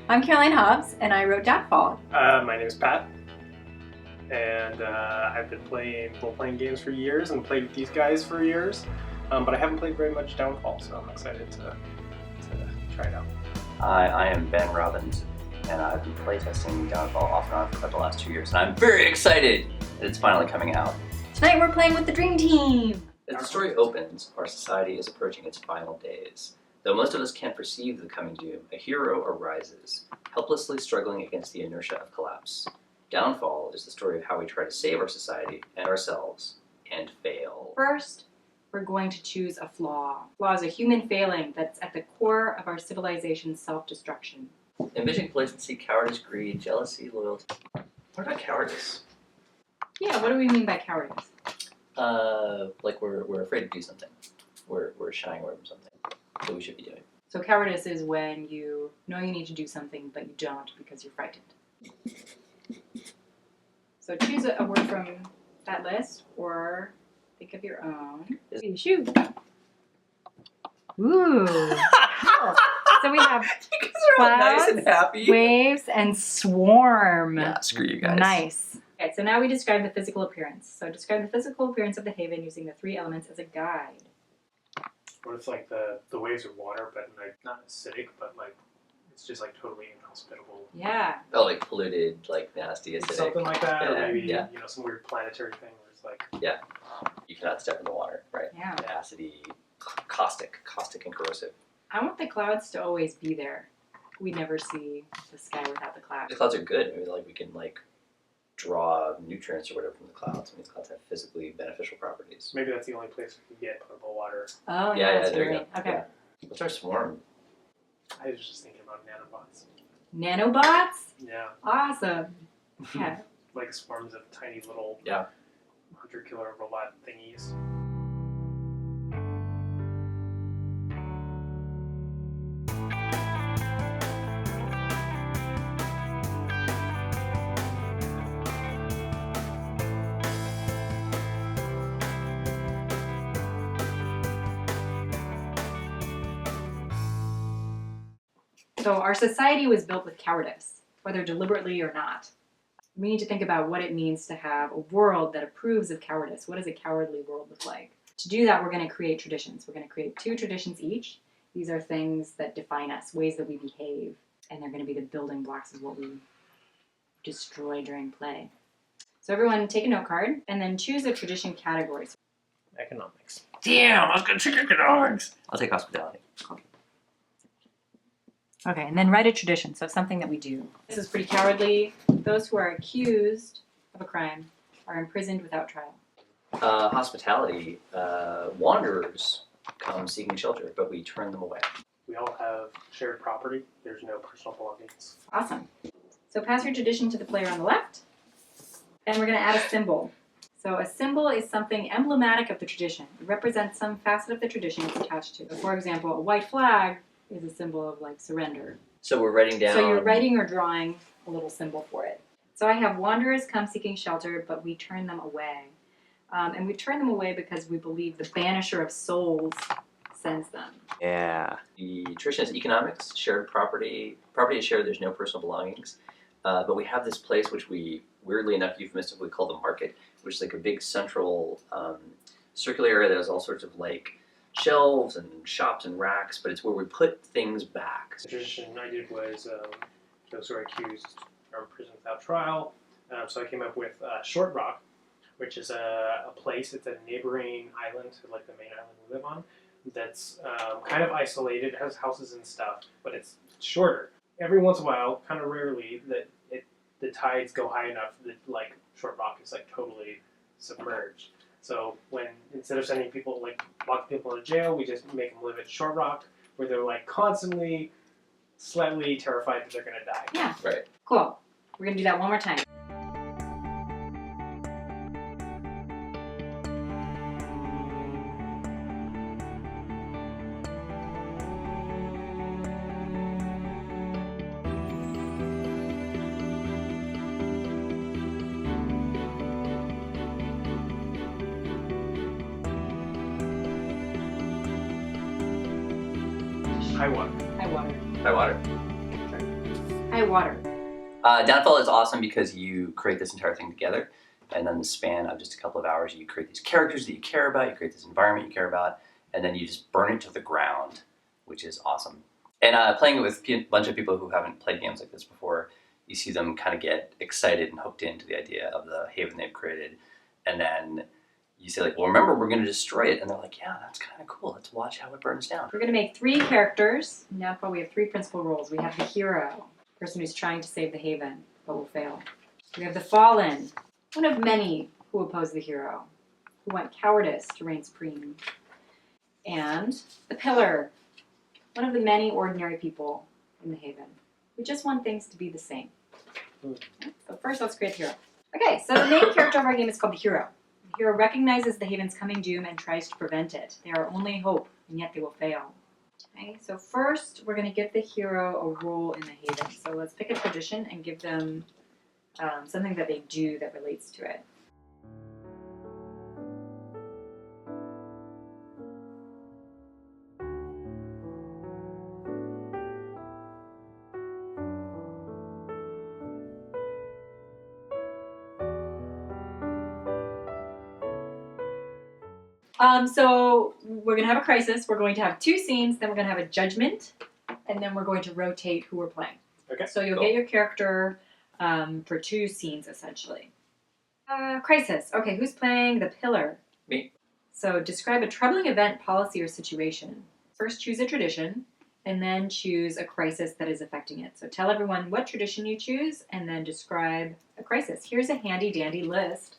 I'm Caroline Hobbs, and I wrote Downfall. My name is Pat, and I've been playing role-playing games for years and played with these guys for years, but I haven't played very much Downfall, so I'm excited to try it out. Hi, I am Ben Robbins, and I've been playtesting Downfall off and on for about the last 2 years, and I'm very excited that it's finally coming out. Tonight we're playing with the Dream Team. As the story opens, our society is approaching its final days. Though most of us can't perceive the coming doom, a hero arises, helplessly struggling against the inertia of collapse. Downfall is the story of how we try to save our society and ourselves, and fail. First, we're going to choose a flaw. Flaw is a human failing that's at the core of our civilization's self-destruction. Envision complacency, cowardice, greed, jealousy, loyalty. What about cowardice? Yeah, what do we mean by cowardice? Like we're afraid to do something. We're shying away from something that we should be doing. So cowardice is when you know you need to do something, but you don't because you're frightened. So choose a word from that list, or think of your own. Shoot. Ooh. Cool. So we have Nice clouds, and happy. waves, and swarm. Yeah, screw you guys. Nice. Okay, so now we describe the physical appearance. So describe the physical appearance of the haven using the 3 elements as a guide. What if like the waves are water, but like not acidic, but like it's just like totally inhospitable, Yeah. Oh, like polluted, like nasty, acidic. something like that, or Yeah, maybe yeah. some weird planetary thing where it's like You cannot step in the water, right? Yeah. Acidy, caustic and corrosive. I want the clouds to always be there. We never see the sky without the The clouds. clouds are good. Maybe like we can like draw nutrients or whatever from the clouds. I mean, these clouds have physically beneficial properties. maybe that's the only place we can get potable water. Oh, Yeah, that's there you great. go. Okay. Yeah. What's our swarm? I was just thinking about nanobots. Nanobots? Yeah, Awesome. Yeah. like swarms of tiny little Yeah. hunter-killer robot thingies. So our society was built with cowardice, whether deliberately or not. We need to think about what it means to have a world that approves of cowardice. What does a cowardly world look like? To do that, we're going to create traditions. We're going to create 2 traditions each. These are things that define us, ways that we behave, and they're going to be the building blocks of what we destroy during play. So everyone take a note card and then choose a tradition category. Economics. Damn, I was gonna take economics. I'll take hospitality. Okay, and then write a tradition, so something that we do. This is pretty cowardly. Those who are accused of a crime are imprisoned without trial. Hospitality. Wanderers come seeking shelter, but we turn them away. We all have shared property. There's no personal belongings. Awesome. So pass your tradition to the player on the left, and we're going to add a symbol. So a symbol is something emblematic of the tradition. It represents some facet of the tradition it's attached to. For example, a white flag is a symbol of like surrender. So we're writing down. So you're writing or drawing a little symbol for it. So I have wanderers come seeking shelter, but we turn them away. And we turn them away because we believe the banisher of souls sends them. Yeah. The tradition is economics, shared property. Property is shared, there's no personal belongings. But we have this place which we, weirdly enough, euphemistically call the market, which is like a big central circular area that has all sorts of like shelves and shops and racks, but it's where we put things back. The tradition I did was those who are accused are imprisoned without trial. So I came up with Short Rock, which is a place. It's a neighboring island to like the main island we live on. That's kind of isolated. It has houses and stuff, but it's shorter. Every once in a while, kind of rarely, the tides go high enough that like Short Rock is like totally submerged. So when instead of sending people like locking people into jail, we just make them live at Short Rock, where they're like constantly, slightly terrified that they're gonna die. Yeah. Right. Cool. We're going to do that one more time. High water. High water. High water. High water. Downfall is awesome because you create this entire thing together, and then the span of just a couple of hours, you create these characters that you care about, you create this environment you care about, and then you just burn it to the ground, which is awesome. And playing it with a bunch of people who haven't played games like this before, you see them kind of get excited and hooked into the idea of the haven they've created, and then you say like, well, remember, we're going to destroy it, and they're like, yeah, that's kind of cool. Let's watch how it burns down. We're going to make 3 characters. Now we have 3 principal roles. We have the hero, person who's trying to save the haven, but will fail. We have the fallen, one of many who oppose the hero, who want cowardice to reign supreme. And the pillar, one of the many ordinary people in the haven, who just want things to be the same. So first, let's create the hero. Okay, so the main character of our game is called the hero. The hero recognizes the haven's coming doom and tries to prevent it. They are our only hope, and yet they will fail. Okay, so first we're going to give the hero a role in the haven. So let's pick a tradition and give them something that they do that relates to it. So we're going to have a crisis. We're going to have 2 scenes. Then we're going to have a judgment. And then we're going to rotate who we're playing. Okay. So you'll Cool. get your character for 2 scenes, essentially. Crisis. Okay, who's playing the pillar? Me. So describe a troubling event, policy, or situation. First choose a tradition, and then choose a crisis that is affecting it. So tell everyone what tradition you choose, and then describe a crisis. Here's a handy-dandy list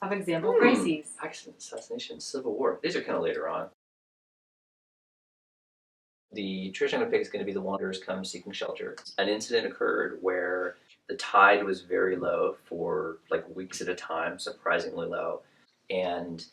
of example crises. Accident, assassination, civil war. These are kind of later on. The tradition I'm going to pick is going to be the Wanderers Come Seeking Shelter. An incident occurred where the tide was very low for like weeks at a time, surprisingly low, and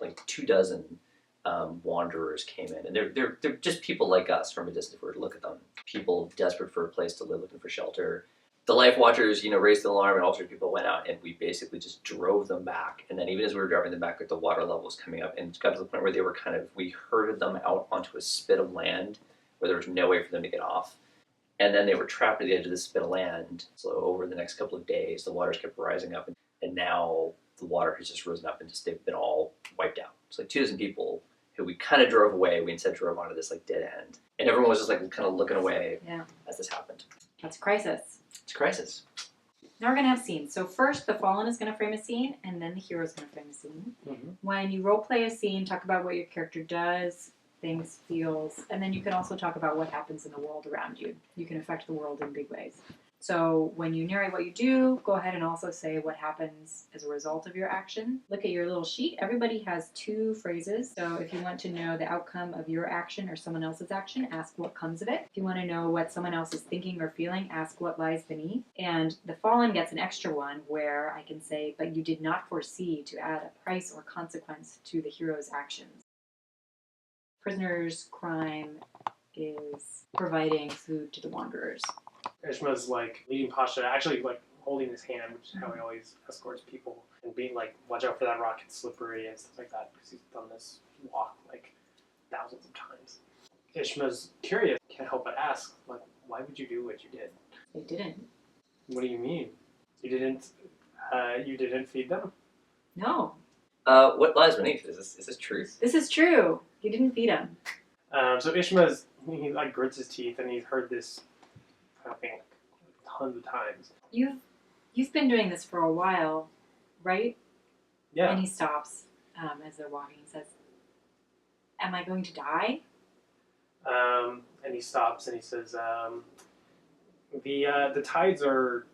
like 24 wanderers came in, and they're just people like us from a distance. If we were to look at them, people desperate for a place to live, looking for shelter. The Life Watchers, raised the alarm, and all sorts of people went out, and we basically just drove them back. And then even as we were driving them back, the water level was coming up, and it got to the point where they were we herded them out onto a spit of land where there was no way for them to get off. And then they were trapped at the edge of this spit of land. So over the next couple of days, the waters kept rising up, and now the water has just risen up, and they've been all wiped out. It's like 2 people who we kind of drove away. We instead drove onto this dead end, and everyone was just kind of looking away as this happened. That's crisis. It's a crisis. Now we're going to have scenes. So first, the fallen is going to frame a scene, and then the hero is going to frame a scene. Mm-hmm. When you role play a scene, talk about what your character does, things, feels, and then you can also talk about what happens in the world around you. You can affect the world in big ways. So when you narrate what you do, go ahead and also say what happens as a result of your action. Look at your little sheet. Everybody has 2 phrases. So if you want to know the outcome of your action or someone else's action, ask what comes of it. If you want to know what someone else is thinking or feeling, ask what lies beneath. And the fallen gets an extra one where I can say, but you did not foresee to add a price or consequence to the hero's actions. Prisoner's crime is providing food to the wanderers. Ishma's leading Pasha, actually holding his hand, which is how he always escorts people, and being watch out for that rock, it's slippery and stuff like that, because he's done this walk thousands of times. Ishma's curious, can't help but ask, why would you do what you did? They didn't. What do you mean? You didn't feed them? No. What lies beneath? Is this truth? This is true. You didn't feed him. So Ishma's, he grits his teeth, and he's heard this kind of thing tons of times. You've been doing this for a while, right? Yeah. And he stops as they're walking. He says, "Am I going to die?" And he stops and he says, the tides are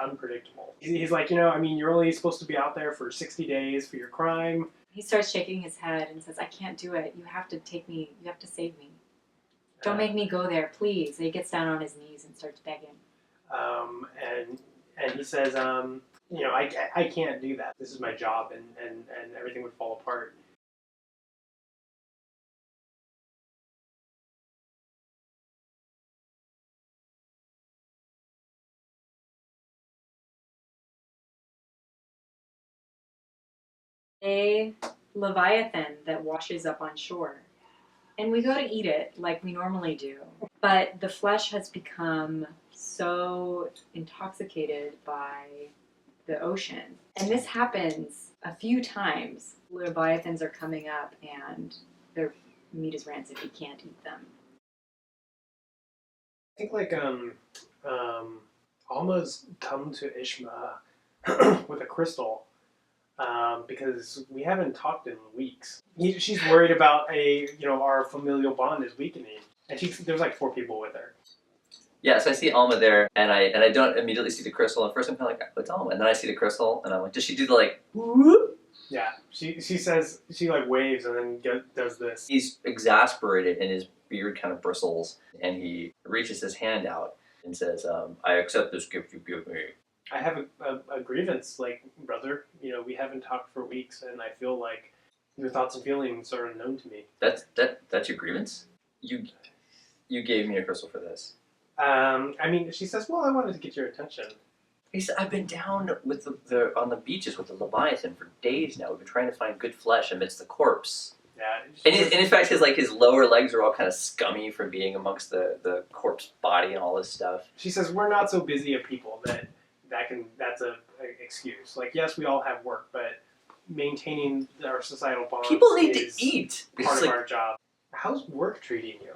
unpredictable. He's like, you're only supposed to be out there for 60 days for your crime. He starts shaking his head and says, "I can't do it. You have to take me. You have to save me. Don't make me go there, please." And he gets down on his knees and starts begging. And he says, I can't do that. This is my job, and everything would fall apart. A leviathan that washes up on shore. And we go to eat it like we normally do. But the flesh has become so intoxicated by the ocean. And this happens a few times. Leviathans are coming up and their meat is rancid. You can't eat them. I think like Alma's come to Ishma with a crystal because we haven't talked in weeks. She's worried about our familial bond is weakening, and there's like 4 people with her. Yeah, so I see Alma there, and I don't immediately see the crystal. At first, I'm kind of like, oh, it's Alma, and then I see the crystal, and I'm like, does she do the like, whoop? Yeah, she says she like waves and then does this. He's exasperated, and his beard kind of bristles, and he reaches his hand out and says, I accept this gift you give me. I have a grievance, like, brother. We haven't talked for weeks, and I feel like your thoughts and feelings are unknown to me. That's your grievance? You gave me a crystal for this. She says, well, I wanted to get your attention. He said, I've been down with on the beaches with the Leviathan for days now. We've been trying to find good flesh amidst the corpse. Yeah. And in fact, his lower legs are all kind of scummy from being amongst the corpse body and all this stuff. She says, we're not so busy a people that's a excuse. Like, yes, we all have work, but maintaining our societal bonds People need is to eat. part of our job. How's work treating you?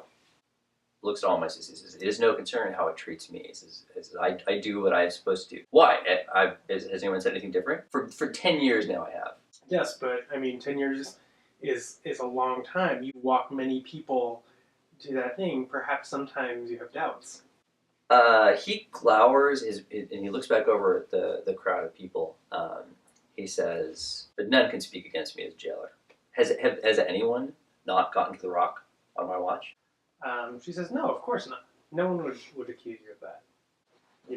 Looks at all my sisters. It is no concern how it treats me. I do what I'm supposed to do. Why? Has anyone said anything different? For 10 years now I have. Yes, but 10 years is a long time. You walk many people to that thing. Perhaps sometimes you have doubts. He glowers and he looks back over at the crowd of people. He says, but none can speak against me as jailer. Has anyone not gotten to the rock on my watch? She says, no, of course not. No one would accuse you of that.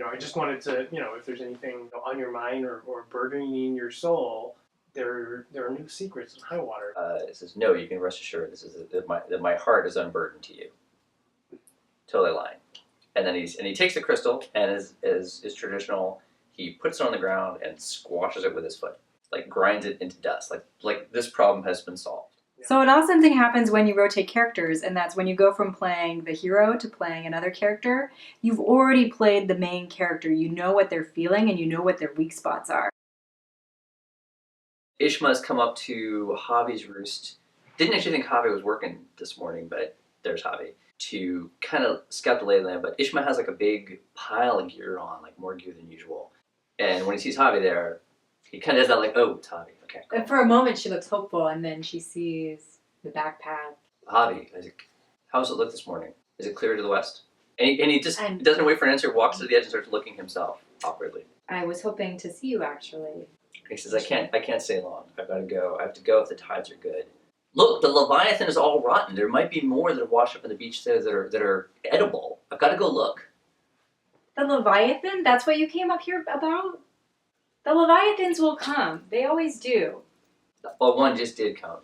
I just wanted to, if there's anything on your mind or burdening your soul, there are no secrets in Highwater. It says, no, you can rest assured that my heart is unburdened to you. Totally lying. And then he takes the crystal and as is traditional, he puts it on the ground and squashes it with his foot. Like grinds it into dust. Like this problem has been solved. So an awesome thing happens when you rotate characters, and that's when you go from playing the hero to playing another character. You've already played the main character. You know what they're feeling, and you know what their weak spots are. Ishma's come up to Javi's roost. Didn't actually think Javi was working this morning, but there's Javi. To kind of scout the lay of the land, but Ishma has like a big pile of gear on, like more gear than usual. And when he sees Javi there, he kind of does that like, oh, it's Javi. Okay, cool. And for a moment, she looks hopeful, and then she sees the backpack. Javi, how's it look this morning? Is it clear to the west? And he just doesn't wait for an answer, walks to the edge and starts looking himself, awkwardly. I was hoping to see you, actually. He says, I can't stay long. I've got to go. I have to go if the tides are good. Look, the Leviathan is all rotten. There might be more that have washed up on the beach there that are edible. I've got to go look. The Leviathan? That's what you came up here about? The Leviathans will come. They always do. Well, one just did come,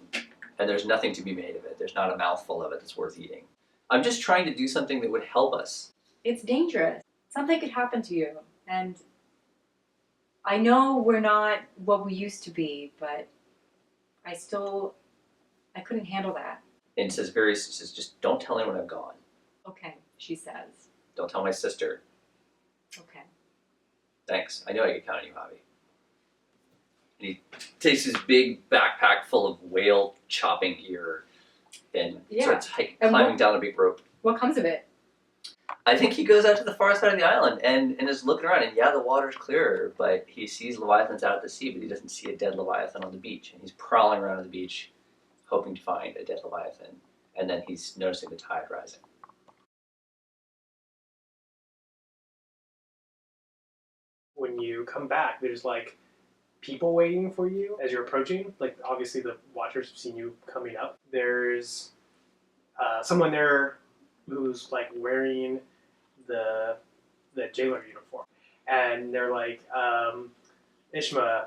and there's nothing to be made of it. There's not a mouthful of it that's worth eating. I'm just trying to do something that would help us. It's dangerous. Something could happen to you. And I know we're not what we used to be, but I couldn't handle that. And says, just don't tell anyone I've gone. Okay, she says. Don't tell my sister. Okay. Thanks. I know I could count on you, Javi. And he takes his big backpack full of whale chopping gear and starts climbing down a big rope. What comes of it? I think he goes out to the far side of the island and is looking around, and yeah, the water's clearer, but he sees Leviathans out at the sea, but he doesn't see a dead Leviathan on the beach. And he's prowling around on the beach, hoping to find a dead Leviathan. And then he's noticing the tide rising. When you come back, there's like people waiting for you as you're approaching. Like, obviously the watchers have seen you coming up. There's someone there who's like wearing the jailer uniform, and they're like, Ishma,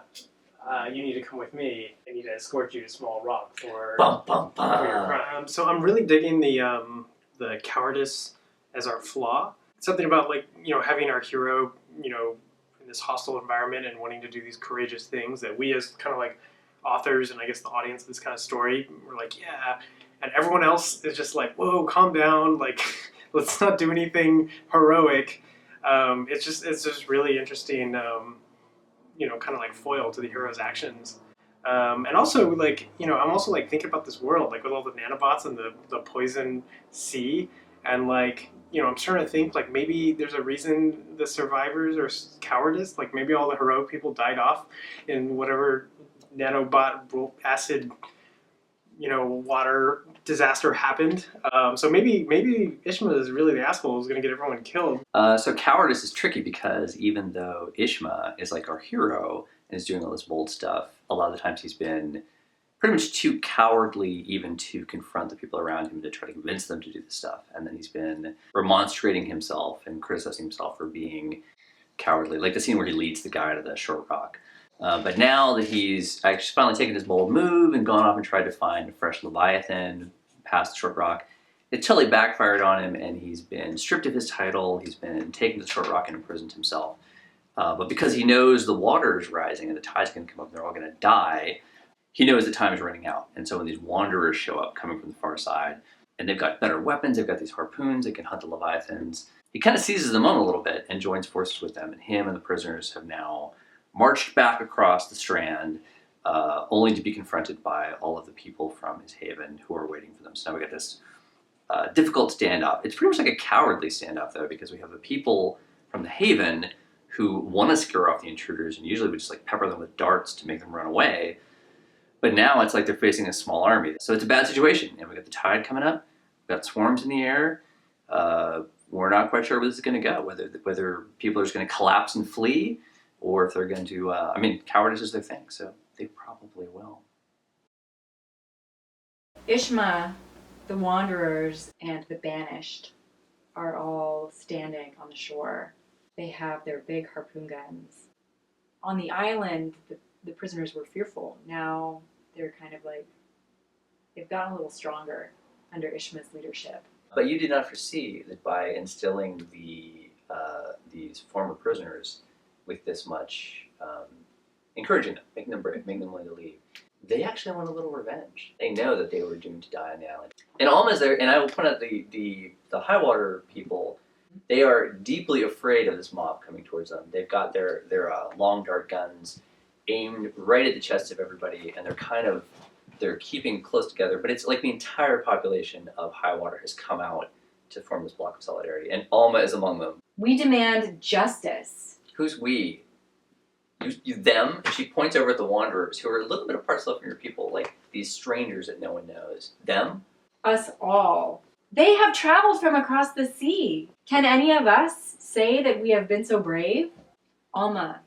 you need to come with me. I need to escort you to Small Rock for Bum, bum, bum. for your crime. So I'm really digging the cowardice as our flaw. Something about having our hero in this hostile environment and wanting to do these courageous things that we as kind of like authors and I guess the audience of this kind of story, we're like, yeah, and everyone else is just like, whoa, calm down, like let's not do anything heroic. It's just really interesting. Kind of like foil to the hero's actions. And also, like, I'm also like thinking about this world, like with all the nanobots and the poison sea, and like, I'm starting to think like maybe there's a reason the survivors are cowardice. Like maybe all the heroic people died off in whatever nanobot acid, water disaster happened. So maybe Ishma is really the asshole who's going to get everyone killed. So cowardice is tricky because even though Ishma is like our hero and is doing all this bold stuff, a lot of the times he's been pretty much too cowardly even to confront the people around him to try to convince them to do this stuff. And then he's been remonstrating himself and criticizing himself for being cowardly, like the scene where he leads the guy to the short rock. But now that he's actually finally taken his bold move and gone off and tried to find a fresh Leviathan past the short rock, it totally backfired on him, and he's been stripped of his title. He's been taken to the short rock and imprisoned himself. But because he knows the water is rising and the tide's going to come up and they're all going to die, he knows the time is running out. And so when these wanderers show up coming from the far side, and they've got better weapons, they've got these harpoons, they can hunt the Leviathans, he kind of seizes them on a little bit and joins forces with them. And him and the prisoners have now marched back across the Strand, only to be confronted by all of the people from his haven who are waiting for them. So now we got this difficult standoff. It's pretty much like a cowardly standoff, though, because we have the people from the haven who want to scare off the intruders, and usually we just like pepper them with darts to make them run away. But now it's like they're facing a small army. So it's a bad situation. And we got the tide coming up, we've got swarms in the air. We're not quite sure where this is going to go, whether people are just going to collapse and flee, or if they're going to, cowardice is their thing, so they probably will. Ishma, the Wanderers, and the Banished are all standing on the shore. They have their big harpoon guns. On the island, the prisoners were fearful. Now they're kind of like, they've gotten a little stronger under Ishma's leadership. But you did not foresee that by instilling these former prisoners with this much, encouraging them, making them brave, making them willing to leave, they actually want a little revenge. They know that they were doomed to die on the island. And Alma's there, and I will point out the high water people. They are deeply afraid of this mob coming towards them. They've got their long dart guns aimed right at the chest of everybody, and they're keeping close together. But it's like the entire population of high water has come out to form this block of solidarity, and Alma is among them. We demand justice. Who's we? You them? And she points over at the Wanderers, who are a little bit apart from your people, like these strangers that no one knows. Them? Us all. They have traveled from across the sea. Can any of us say that we have been so brave? Alma,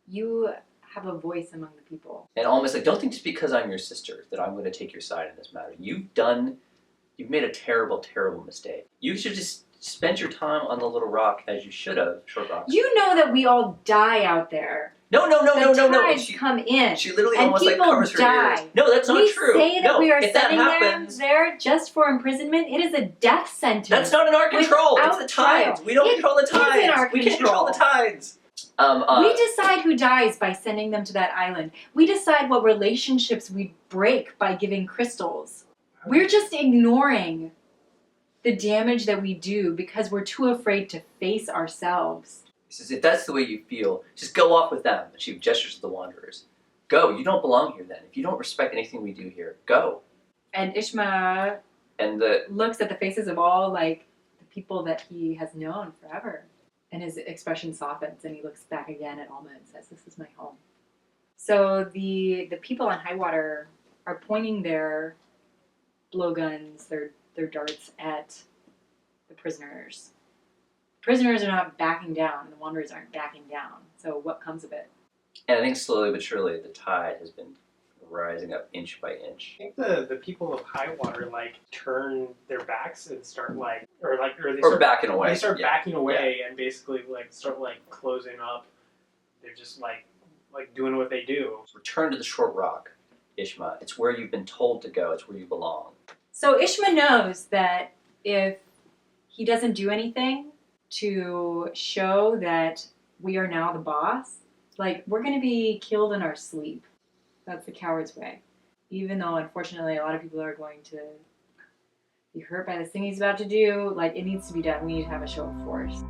you have a voice among the people. And Alma's like, don't think just because I'm your sister that I'm going to take your side in this matter. You've made a terrible, terrible mistake. You should just spend your time on the little rock as you should have, short rock. You know that we all die out there. No. The tides come in. She literally and almost like people covers her die. ears. No, that's not true. We say that no, we are if that sending happens, them there just for imprisonment. It is a death sentence. that's not in our control. It's Without the tides. trial. We don't It control the is in tides. our We can't control the control. tides. We decide who dies by sending them to that island. We decide what relationships we break by giving crystals. We're just ignoring the damage that we do because we're too afraid to face ourselves. He says, if that's the way you feel, just go off with them. And she gestures to the Wanderers. Go. You don't belong here then. If you don't respect anything we do here, go. And Ishma And looks at the faces of all the people that he has known forever. And his expression softens and he looks back again at Alma and says, this is my home. So the people on high water are pointing their blowguns, their darts at the prisoners. Prisoners are not backing down, and the Wanderers aren't backing down. So what comes of it? And I think slowly but surely the tide has been rising up inch by inch. I think the people of high water turn their backs and start or they Or start backing away. They start Yeah. backing away and basically start closing up. They're just like doing what they do. Return to the short rock, Ishma. It's where you've been told to go. It's where you belong. So Ishma knows that if he doesn't do anything to show that we are now the boss, we're going to be killed in our sleep. That's the coward's way. Even though, unfortunately, a lot of people are going to be hurt by this thing he's about to do, it needs to be done. We need to have a show of force.